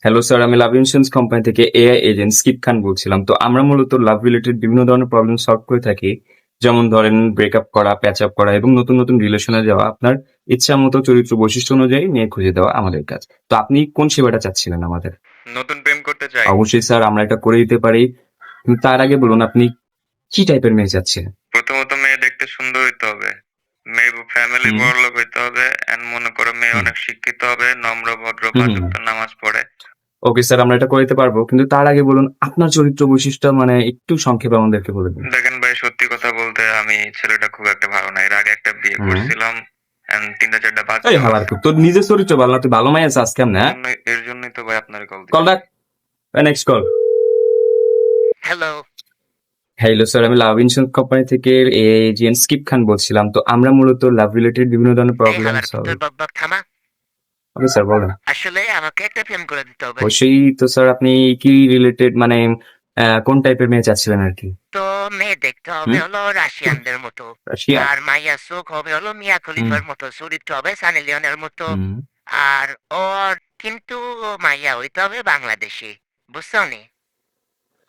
Hello sir, আমি লাভ insurance company থেকে AI agent skip খান বলছিলাম। তো আমরা মূলত লাভ রিলেটেড বিভিন্ন ধরনের প্রবলেম সলভ করে থাকি। যেমন ধরেন ব্রেকআপ করা, প্যাচ আপ করা এবং নতুন নতুন রিলেশনে যাওয়া। আপনার ইচ্ছা মতো চরিত্র বৈশিষ্ট্য অনুযায়ী মেয়ে খুঁজে দেওয়া আমাদের কাজ। তো আপনি কোন সেবাটা চাচ্ছিলেন আমাদের? নতুন প্রেম করতে চাই। অবশ্যই স্যার, আমরা এটা করে দিতে পারি। কিন্তু তার আগে বলুন আপনি কি টাইপের মেয়ে চাচ্ছেন? প্রথমত মেয়ে দেখতে সুন্দর হইতে হবে, মেয়ে ফ্যামিলি হুম বড়লোক হইতে হবে, এন্ড মনে করো মেয়ে হুম অনেক শিক্ষিত হবে, নম্র ভদ্র হুম পাঁচ হুম। ওয়াক্ত নামাজ পড়ে। ওকে স্যার, আমরা এটা করে দিতে পারবো। কিন্তু তার আগে বলুন আপনার চরিত্র বৈশিষ্ট্য মানে একটু সংক্ষেপে আমাদেরকে বলে দিন। দেখেন ভাই, সত্যি কথা বলতে আমি ছেলেটা খুব একটা ভালো না। এর আগে একটা বিয়ে হুম। করছিলাম, এন্ড তিনটা চারটা এই বাচ্চাও হালার আছে। পুত, তোর নিজের চরিত্র ভালো না, তুই ভালো মাই আছিস কেমনে? হ্যাঁ, এর জন্যই তো ভাই আপনার কল কল দিছি। Back. Next call. Hello. Hello sir, আমি লাভ ইন্স্যুরেন্স কোম্পানি থেকে এজেন্ট স্কিপ খান বলছিলাম। তো আমরা মূলত লাভ রিলেটেড বিভিন্ন ধরনের এই প্রবলেম হালার সলভ। ভিতর বকবক থামা। ওকে স্যার, বলেন। আসলে আমাকে একটা প্রেম করে দিতে হবে। অবশ্যই। তো স্যার আপনি কি রিলেটেড মানে কোন টাইপের মেয়ে চাচ্ছিলেন আর কি? তো মেয়ে দেখতে হবে হুম। হলো রাশিয়ানদের মতো। রাশিয়া। আর মাইয়া চোখ হবে হলো মিয়া হুম খলিফার মতো, চরিত্র হবে সানি লিওনের মতো। হুম। আর ওর কিন্তু মাইয়া হইতে হবে বাংলাদেশি, বুঝছো নি?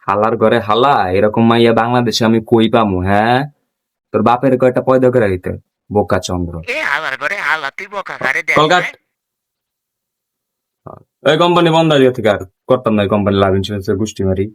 হালার ঘরে হালা, এরকম মাইয়া বাংলাদেশে আমি কই পামু? হ্যাঁ, তোর বাপের কয়টা পয়দা করে দিতে, বোকা চন্দ্র। এ হালার ঘরে হালা, তুই বোকা কারে দেখ কলকাত। নাই? এই কোম্পানি বন্ধ আজকে থেকে, আর করতাম না এই কোম্পানি লাভ ইন্স্যুরেন্সের গোষ্ঠী মারি।